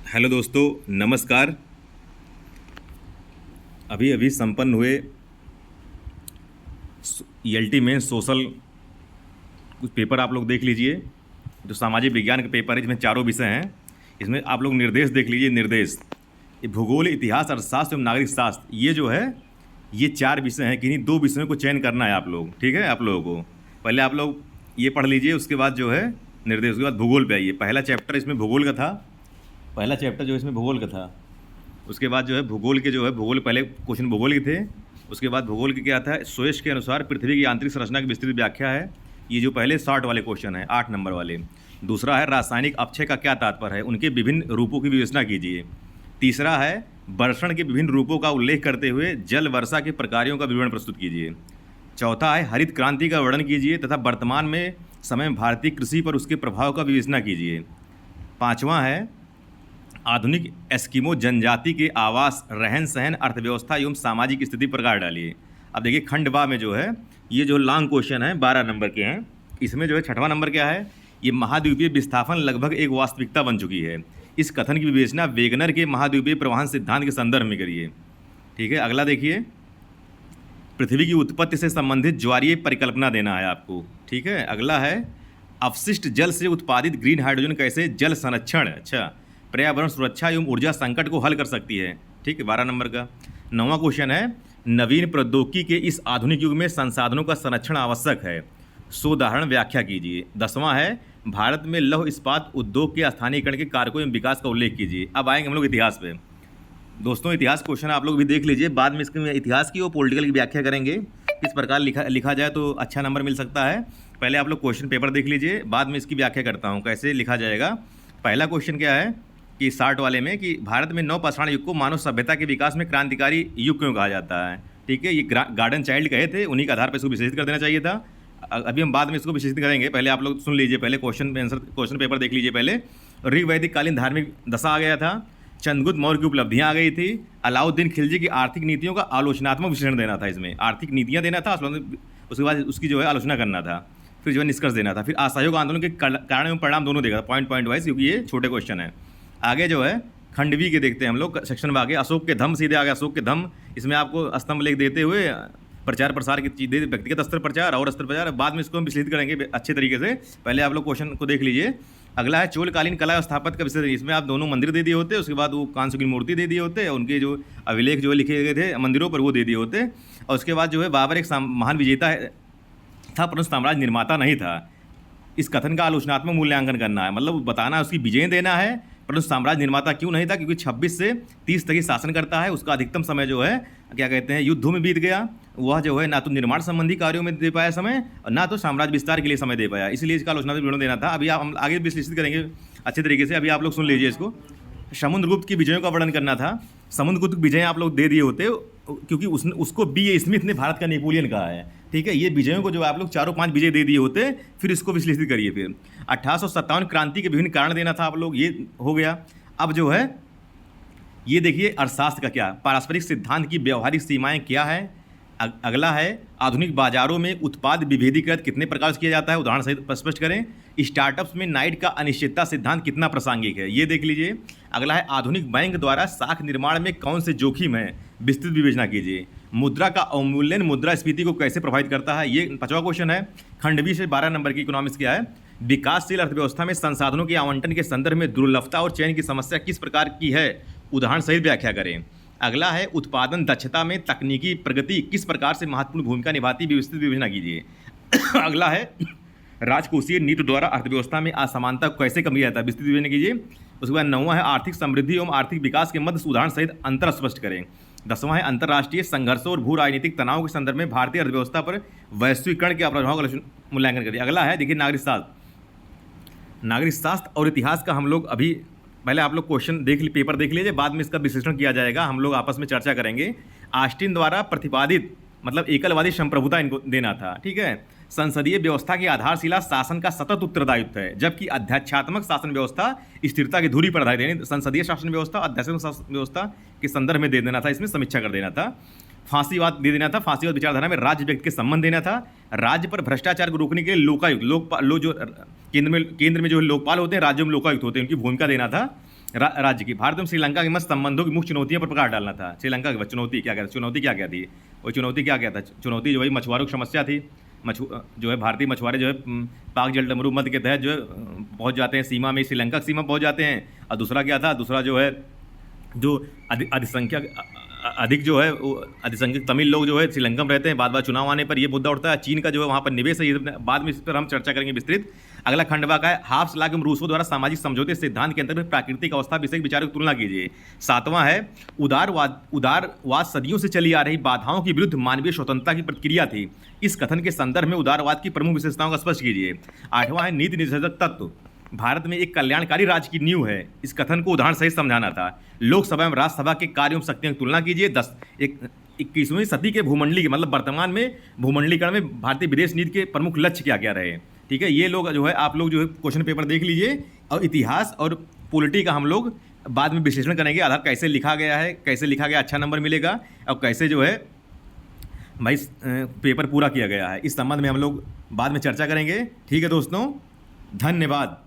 Hello दोस्तों, नमस्कार। अभी अभी संपन्न हुए ईएलटी में सोशल कुछ पेपर आप लोग देख लीजिए। जो सामाजिक विज्ञान के पेपर है, इसमें चारों विषय हैं। इसमें आप लोग निर्देश देख लीजिए। निर्देश ये भूगोल, इतिहास, अर्थशास्त्र एवं नागरिक शास्त्र, ये जो है ये चार विषय हैं। किन्हीं दो विषयों को चयन करना है आप लोग, ठीक है। आप लोगों को पहले आप लोग ये पढ़ लीजिए, उसके बाद जो है निर्देश, उसके बाद भूगोल पे आइए। पहला चैप्टर इसमें भूगोल का था। पहला चैप्टर जो इसमें भूगोल का था। उसके बाद जो है भूगोल के, जो है भूगोल, पहले क्वेश्चन भूगोल के थे। उसके बाद भूगोल के क्या था, सोयश के अनुसार पृथ्वी की आंतरिक संरचना की विस्तृत व्याख्या है। ये जो पहले 60 वाले क्वेश्चन है, 8 नंबर वाले। दूसरा है रासायनिक अपक्षय का क्या तात्पर्य है, उनके विभिन्न रूपों की विवेचना कीजिए। तीसरा है वर्षण के विभिन्न रूपों का उल्लेख करते हुए जल वर्षा के प्रकारों का विवरण प्रस्तुत कीजिए। चौथा है हरित क्रांति का वर्णन कीजिए तथा वर्तमान में समय में भारतीय कृषि पर उसके प्रभाव का विवेचना कीजिए। पाँचवा है आधुनिक एस्किमो जनजाति के आवास, रहन सहन, अर्थव्यवस्था एवं सामाजिक स्थिति प्रकार डालिए। अब देखिए खंड बा में जो है ये जो लॉन्ग क्वेश्चन है 12 नंबर के हैं। इसमें जो है छठवां नंबर क्या है, ये महाद्वीपीय विस्थापन लगभग एक वास्तविकता बन चुकी है। इस कथन की विवेचना वेगनर के महाद्वीपीय प्रवाहन सिद्धांत के संदर्भ में करिए। ठीक है। अगला देखिए, पृथ्वी की उत्पत्ति से संबंधित ज्वारीय परिकल्पना देना है आपको। ठीक है। अगला है अपशिष्ट जल से उत्पादित ग्रीन हाइड्रोजन कैसे जल संरक्षण, अच्छा, पर्यावरण सुरक्षा एवं ऊर्जा संकट को हल कर सकती है। ठीक है, 12 नंबर का। 9वां क्वेश्चन है नवीन प्रौद्योगिकी के इस आधुनिक युग में संसाधनों का संरक्षण आवश्यक है, सोदाहरण व्याख्या कीजिए। 10वां है भारत में लौह इस्पात उद्योग के स्थानीयकरण के कारकों एवं विकास का उल्लेख कीजिए। अब आएंगे हम लोग इतिहास पे। दोस्तों इतिहास क्वेश्चन आप लोग भी देख लीजिए, बाद में इसके इतिहास की और पॉलिटिकल की व्याख्या करेंगे। किस प्रकार लिखा जाए तो अच्छा नंबर मिल सकता है। पहले आप लोग क्वेश्चन पेपर देख लीजिए, बाद में इसकी व्याख्या करता हूँ कैसे लिखा जाएगा। पहला क्वेश्चन क्या है कि 60 वाले में कि भारत में नवपाषाण युग को मानव सभ्यता के विकास में क्रांतिकारी युग क्यों कहा जाता है। ठीक है, ये गार्डन चाइल्ड कहे थे, उन्हीं के आधार पर इसको विशेषित कर देना चाहिए था। अभी हम बाद में इसको विशेषित करेंगे, पहले आप लोग सुन लीजिए। पहले क्वेश्चन पेपर देख लीजिए। पहले ऋग्वैदिक कालीन धार्मिक दशा आ गया था। चंद्रगुप्त मौर्य की उपलब्धियां आ गई थी। अलाउद्दीन खिलजी की आर्थिक नीतियों का आलोचनात्मक विश्लेषण देना था। इसमें आर्थिक नीतियां देना था, उसके बाद उसकी जो है आलोचना करना था, फिर जो है निष्कर्ष देना था। फिर असहयोग आंदोलन के कारण एवं परिणाम दोनों देगा, पॉइंट वाइज, क्योंकि ये छोटे क्वेश्चन है। आगे जो है खंडवी के देखते हैं हम लोग, सेक्शन में आगे अशोक के धम्म सीधे आ गया। अशोक के धम्म, इसमें आपको स्तंभ लेख देते हुए प्रचार प्रसार की चीज़ दे, व्यक्तिगत स्तर प्रचार और स्तर प्रचार। बाद में इसको हम विश्लेषित करेंगे अच्छे तरीके से। पहले आप लोग क्वेश्चन को देख लीजिए। अगला है चोलकालीन कला और स्थापत्य का विषय। इसमें आप दोनों मंदिर दे दिए होते, उसके बाद वो कांस्य की मूर्ति दे दिए होते, उनके जो अभिलेख जो लिखे गए थे मंदिरों पर वो दे दिए होते। और उसके बाद जो है बाबर एक महान विजेता था परंतु साम्राज्य निर्माता नहीं था। इस कथन का आलोचनात्मक मूल्यांकन करना है, मतलब बताना है उसकी विजय देना है, परंतु साम्राज्य निर्माता क्यों नहीं था, क्योंकि 26 से 30 तक ही शासन करता है। उसका अधिकतम समय जो है क्या कहते हैं युद्धों में बीत गया। वह जो है ना तो निर्माण संबंधी कार्यों में दे पाया समय और ना तो साम्राज्य विस्तार के लिए समय दे पाया, इसलिए इसका आलोचनात्मक विवरण देना था। अभी हम आगे विश्लेषित करेंगे अच्छे तरीके से। अभी आप लोग सुन लीजिए इसको। समुद्रगुप्त की विजयों का वर्णन करना था। समुद्रगुप्त की विजय आप लोग दे दिए होते, क्योंकि उसको B.A. स्मिथ ने भारत का नेपोलियन कहा है। ठीक है, ये विजयों को जो आप लोग 4-5 विजय दे दिए होते, फिर इसको विश्लेषित करिए। फिर 1857 क्रांति के विभिन्न कारण देना था आप लोग, ये हो गया। अब जो है ये देखिए अर्थशास्त्र का क्या, पारस्परिक सिद्धांत की व्यवहारिक सीमाएं क्या है। अगला है आधुनिक बाजारों में उत्पाद विभेदीकृत कितने प्रकार से किया जाता है, उदाहरण सहित स्पष्ट करें। स्टार्टअप्स में नाइट का अनिश्चितता सिद्धांत कितना प्रासंगिक है, ये देख लीजिए। अगला है आधुनिक बैंक द्वारा साख निर्माण में कौन से जोखिम है, विस्तृत विवेचना कीजिए। मुद्रा का अवमूल्यन मुद्रास्फीति को कैसे प्रभावित करता है, ये 5वां क्वेश्चन है। खंडवी से 12 नंबर की इकोनॉमिक्स क्या है। विकासशील अर्थव्यवस्था में संसाधनों के आवंटन के संदर्भ में दुर्लभता और चयन की समस्या किस प्रकार की है, उदाहरण सहित व्याख्या करें। अगला है उत्पादन दक्षता में तकनीकी प्रगति किस प्रकार से महत्वपूर्ण भूमिका निभाती, विस्तृत विवेचना कीजिए। अगला है राजकोषीय नीति द्वारा अर्थव्यवस्था में असमानता को कैसे कम किया जाता है, विस्तृत विवेचना कीजिए। उसके बाद 9वां है आर्थिक समृद्धि एवं आर्थिक विकास के मध्य उदाहरण सहित अंतर स्पष्ट करें। 10वां है अंतर्राष्ट्रीय संघर्षों और भू राजनीतिक तनाव के संदर्भ में भारतीय अर्थव्यवस्था पर वैश्वीकरण के प्रभाव का मूल्यांकन करिए। अगला है देखिए नागरिक शास्त्र। नागरिक शास्त्र और इतिहास का हम लोग अभी पहले आप लोग क्वेश्चन पेपर देख लीजिए, बाद में इसका विश्लेषण किया जाएगा, हम लोग आपस में चर्चा करेंगे। ऑस्टिन द्वारा प्रतिपादित मतलब एकलवादी संप्रभुता इनको देना था। ठीक है, संसदीय व्यवस्था की आधारशिला शासन का सतत उत्तरदायित्व है, जबकि अध्यात्मात्मक शासन व्यवस्था स्थिरता की धुरी पर आधारित है। यानी संसदीय शासन व्यवस्था अध्यात्मिक शासन व्यवस्था के संदर्भ में दे देना था, इसमें समीक्षा कर देना था। फांसीवाद दे देना था, फांसीवाद विचारधारा में राज्य व्यक्ति के संबंध देना था। राज्य पर भ्रष्टाचार को रोकने के लिए लोकायुक्त जो केंद्र में जो लोकपाल होते हैं, राज्यों में लोकायुक्त होते हैं, उनकी भूमिका देना था। राज्य की। भारत में श्रीलंका के मध्य संबंधों की मुख्य चुनौतियों पर प्रकाश डालना था। श्रीलंका की चुनौती क्या थी? वो चुनौती क्या था? चुनौती जो है मछुआरों की समस्या थी। जो है भारतीय मछुआरे जो है पाक जल डमरू मध्य के तहत जो है पहुँच जाते हैं सीमा में, श्रीलंका की सीमा पहुँच जाते हैं। और दूसरा क्या था? दूसरा जो है जो अधिक जो है वो अधिसंख्यक तमिल लोग जो है श्रीलंका में रहते हैं। बाद चुनाव आने पर ये मुद्दा उठता है। चीन का जो है वहाँ पर निवेश है, ये बाद में इस पर हम चर्चा करेंगे विस्तृत। अगला खंडवा का है हाफ्स लॉ एवं रूसों द्वारा सामाजिक समझौते सिद्धांत के अंतर्गत प्राकृतिक अवस्था विषय विचारों की तुलना कीजिए। 7वां है उदारवाद सदियों से चली आ रही बाधाओं के विरुद्ध मानवीय स्वतंत्रता की प्रक्रिया थी। इस कथन के संदर्भ में उदारवाद की प्रमुख विशेषताओं का स्पष्ट कीजिए। 8वां है नीति निर्देशक तत्व भारत में एक कल्याणकारी राज्य की नींव है। इस कथन को उदाहरण सहित समझाना था। लोकसभा एवं राज्यसभा के कार्यों एवं शक्तियों की तुलना कीजिए। 21वीं सदी के भूमंडली मतलब वर्तमान में भूमंडलीकरण में भारतीय विदेश नीति के प्रमुख लक्ष्य क्या क्या रहे। ठीक है, ये लोग जो है आप लोग जो है क्वेश्चन पेपर देख लीजिए। और इतिहास और पॉलिटी का हम लोग बाद में विश्लेषण करेंगे। आधार कैसे लिखा गया है, कैसे लिखा गया अच्छा नंबर मिलेगा, और कैसे जो है भाई पेपर पूरा किया गया है, इस संबंध में हम लोग बाद में चर्चा करेंगे। ठीक है दोस्तों, धन्यवाद।